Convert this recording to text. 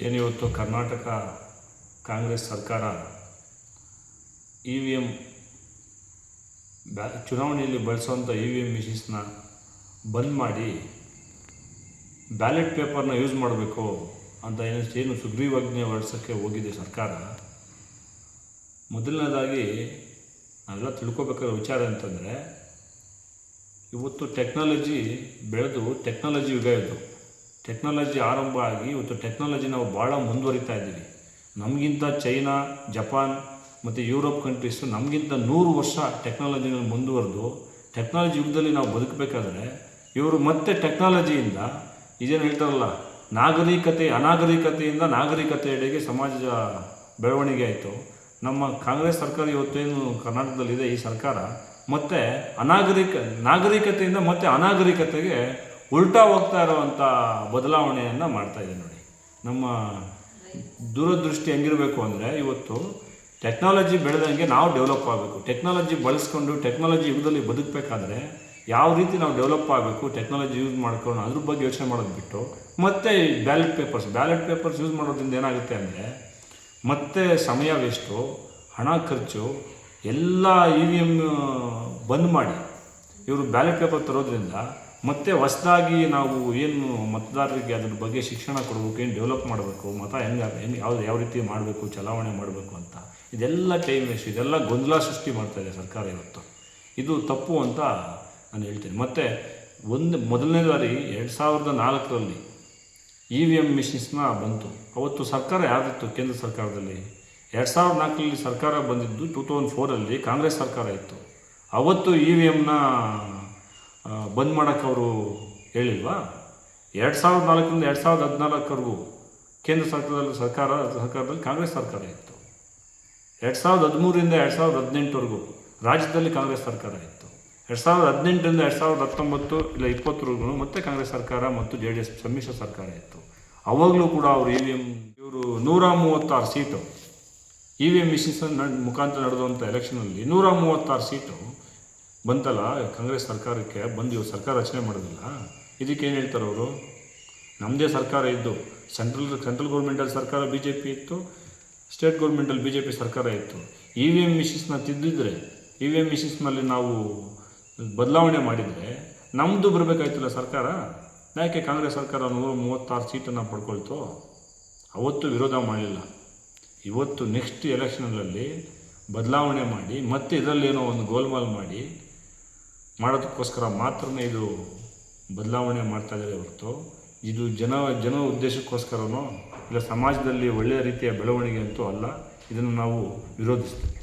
ಏನಿವತ್ತು ಕರ್ನಾಟಕ ಕಾಂಗ್ರೆಸ್ ಸರ್ಕಾರ E V M ಚುನಾವಣೆಯಲ್ಲಿ ಬಳಸುವಂಥ ಇ ವಿ ಎಮ್ ಮಿಷಿನ್ಸ್ನ ಬಂದ್ ಮಾಡಿ ಬ್ಯಾಲೆಟ್ ಪೇಪರ್ನ ಯೂಸ್ ಮಾಡಬೇಕು ಅಂತ ಏನು ಸುಗ್ರೀವಾಜ್ಞೆ ಹೊರಡಿಸೋಕ್ಕೆ ಹೋಗಿದೆ ಸರ್ಕಾರ. ಮೊದಲನೇದಾಗಿ ನಾವೆಲ್ಲ ತಿಳ್ಕೊಬೇಕಾದ ವಿಚಾರ ಅಂತಂದರೆ, ಇವತ್ತು ಟೆಕ್ನಾಲಜಿ ಬೆಳೆದು ಟೆಕ್ನಾಲಜಿ ಯುಗ ಇದು. ಟೆಕ್ನಾಲಜಿ ಆರಂಭ ಆಗಿ ಇವತ್ತು ಟೆಕ್ನಾಲಜಿ ನಾವು ಭಾಳ ಮುಂದುವರಿತಾ ಇದ್ದೀವಿ. ನಮಗಿಂತ ಚೈನಾ, ಜಪಾನ್ ಮತ್ತು ಯುರೋಪ್ ಕಂಟ್ರೀಸು ನಮಗಿಂತ 100 ವರ್ಷ ಟೆಕ್ನಾಲಜಿನ ಮುಂದುವರೆದು ಟೆಕ್ನಾಲಜಿ ಯುಗದಲ್ಲಿ ನಾವು ಬದುಕಬೇಕಾದ್ರೆ ಇವರು ಮತ್ತೆ ಟೆಕ್ನಾಲಜಿಯಿಂದ ಇದೇನು ಹೇಳ್ತಾರಲ್ಲ, ಅನಾಗರಿಕತೆಯಿಂದ ನಾಗರಿಕತೆಯೆಡೆಗೆ ಸಮಾಜ ಬೆಳವಣಿಗೆ ಆಯಿತು. ನಮ್ಮ ಕಾಂಗ್ರೆಸ್ ಸರ್ಕಾರ ಇವತ್ತೇನು ಕರ್ನಾಟಕದಲ್ಲಿದೆ, ಈ ಸರ್ಕಾರ ಮತ್ತು ನಾಗರಿಕತೆಯಿಂದ ಮತ್ತು ಅನಾಗರಿಕತೆಗೆ ಉಲ್ಟಾ ಹೋಗ್ತಾ ಇರೋವಂಥ ಬದಲಾವಣೆಯನ್ನು ಮಾಡ್ತಾಯಿದೆ ನೋಡಿ. ನಮ್ಮ ದೂರದೃಷ್ಟಿ ಹೆಂಗಿರಬೇಕು ಅಂದರೆ, ಇವತ್ತು ಟೆಕ್ನಾಲಜಿ ಬೆಳೆದಂಗೆ ನಾವು ಡೆವಲಪ್ ಆಗಬೇಕು. ಟೆಕ್ನಾಲಜಿ ಬಳಸ್ಕೊಂಡು ಟೆಕ್ನಾಲಜಿ ಯುಗದಲ್ಲಿ ಬದುಕಬೇಕಾದ್ರೆ ಯಾವ ರೀತಿ ನಾವು ಡೆವಲಪ್ ಆಗಬೇಕು, ಟೆಕ್ನಾಲಜಿ ಯೂಸ್ ಮಾಡ್ಕೊಂಡು ಅದ್ರ ಬಗ್ಗೆ ಯೋಚನೆ ಮಾಡೋದು ಬಿಟ್ಟು ಮತ್ತೆ ಬ್ಯಾಲೆಟ್ ಪೇಪರ್ಸ್ ಯೂಸ್ ಮಾಡೋದ್ರಿಂದ ಏನಾಗುತ್ತೆ ಅಂದರೆ, ಮತ್ತೆ ಸಮಯ ವೇಸ್ಟು, ಹಣ ಖರ್ಚು, ಎಲ್ಲ ಇ ವಿ ಎಮ್ ಬಂದ್ ಮಾಡಿ ಇವರು ಬ್ಯಾಲೆಟ್ ಪೇಪರ್ ತರೋದ್ರಿಂದ ಮತ್ತೆ ಹೊಸದಾಗಿ ನಾವು ಏನು ಮತದಾರರಿಗೆ ಅದ್ರ ಬಗ್ಗೆ ಶಿಕ್ಷಣ ಕೊಡಬೇಕು, ಏನು ಡೆವಲಪ್ ಮಾಡಬೇಕು, ಮತ ಯಾವ ರೀತಿ ಮಾಡಬೇಕು, ಚಲಾವಣೆ ಮಾಡಬೇಕು ಅಂತ ಇದೆಲ್ಲ ಟೈಮ್ ವೇಸ್ಟ್, ಇದೆಲ್ಲ ಗೊಂದಲ ಸೃಷ್ಟಿ ಮಾಡ್ತಾಯಿದೆ ಸರ್ಕಾರ ಇವತ್ತು. ಇದು ತಪ್ಪು ಅಂತ ನಾನು ಹೇಳ್ತೀನಿ. ಮತ್ತು ಮೊದಲನೇ ಬಾರಿ 2004ರಲ್ಲಿ ಇ ವಿ ಎಮ್ ಮಿಷಿನ್ಸ್ನ ಬಂತು. ಅವತ್ತು ಸರ್ಕಾರ ಯಾರಿತ್ತು ಕೇಂದ್ರ ಸರ್ಕಾರದಲ್ಲಿ? 2004ರಲ್ಲಿ ಸರ್ಕಾರ ಬಂದಿದ್ದು 2004ರಲ್ಲಿ ಕಾಂಗ್ರೆಸ್ ಸರ್ಕಾರ ಇತ್ತು. ಅವತ್ತು ಇ ವಿ ಎಮ್ನ ಬಂದ್ ಮಾಡೋಕ್ಕೆ ಅವರು ಹೇಳಿಲ್ವಾ? 2004ರಿಂದ 2014ವರೆಗೂ ಕೇಂದ್ರ ಸರ್ಕಾರದಲ್ಲಿ ಕಾಂಗ್ರೆಸ್ ಸರ್ಕಾರ ಇತ್ತು. 2013ರಿಂದ 2018ವರೆಗೂ ರಾಜ್ಯದಲ್ಲಿ ಕಾಂಗ್ರೆಸ್ ಸರ್ಕಾರ ಇತ್ತು. 2018ರಿಂದ 2019 ಇಲ್ಲ 2020ವರೆಗೂ ಮತ್ತೆ ಕಾಂಗ್ರೆಸ್ ಸರ್ಕಾರ ಮತ್ತು JDS ಸಮ್ಮಿಶ್ರ ಸರ್ಕಾರ ಇತ್ತು. ಅವಾಗಲೂ ಕೂಡ ಅವರು ಇವರು 136 seat E V M machines ಮುಖಾಂತರ ನಡೆದಂಥ ಎಲೆಕ್ಷನಲ್ಲಿ 136 ಸೀಟು ಬಂತಲ್ಲ ಕಾಂಗ್ರೆಸ್ ಸರ್ಕಾರಕ್ಕೆ. ಬಂದು ಇವರು ಸರ್ಕಾರ ರಚನೆ ಮಾಡೋದಿಲ್ಲ. ಇದಕ್ಕೇನು ಹೇಳ್ತಾರೆ ಅವರು? ನಮ್ಮದೇ ಸರ್ಕಾರ ಇದ್ದು ಸೆಂಟ್ರಲ್ ಗೌರ್ಮೆಂಟಲ್ಲಿ ಸರ್ಕಾರ BJP ಇತ್ತು, ಸ್ಟೇಟ್ ಗೌರ್ಮೆಂಟಲ್ಲಿ BJP ಸರ್ಕಾರ ಇತ್ತು. ಇ ವಿ ಎಮ್ ಮಿಷಿನ್ಸ್ನ ತಿದ್ದಿದ್ರೆ, ಇ ವಿ ಎಮ್ ಮಿಷಿನ್ಸ್ನಲ್ಲಿ ನಾವು ಬದಲಾವಣೆ ಮಾಡಿದರೆ ನಮ್ಮದು ಬರಬೇಕಾಯ್ತಲ್ಲ ಸರ್ಕಾರ. ಯಾಕೆ ಕಾಂಗ್ರೆಸ್ ಸರ್ಕಾರ 136 ಸೀಟನ್ನು ಪಡ್ಕೊಳ್ತು? ಅವತ್ತು ವಿರೋಧ ಮಾಡಲಿಲ್ಲ. ಇವತ್ತು ನೆಕ್ಸ್ಟ್ ಎಲೆಕ್ಷನ್ಗಳಲ್ಲಿ ಬದಲಾವಣೆ ಮಾಡಿ ಮತ್ತೆ ಇದರಲ್ಲೇನೋ ಒಂದು ಗೋಲ್ಮಾಲ್ ಮಾಡೋದಕ್ಕೋಸ್ಕರ ಮಾತ್ರನೇ ಇದು ಬದಲಾವಣೆ ಮಾಡ್ತಾ ಇದ್ದಾರೆ ಹೊರತು ಇದು ಜನ ಉದ್ದೇಶಕ್ಕೋಸ್ಕರನೋ ಇಲ್ಲ ಸಮಾಜದಲ್ಲಿ ಒಳ್ಳೆಯ ರೀತಿಯ ಬೆಳವಣಿಗೆ ಅಂತೂ ಅಲ್ಲ. ಇದನ್ನು ನಾವು ವಿರೋಧಿಸ್ತೀವಿ.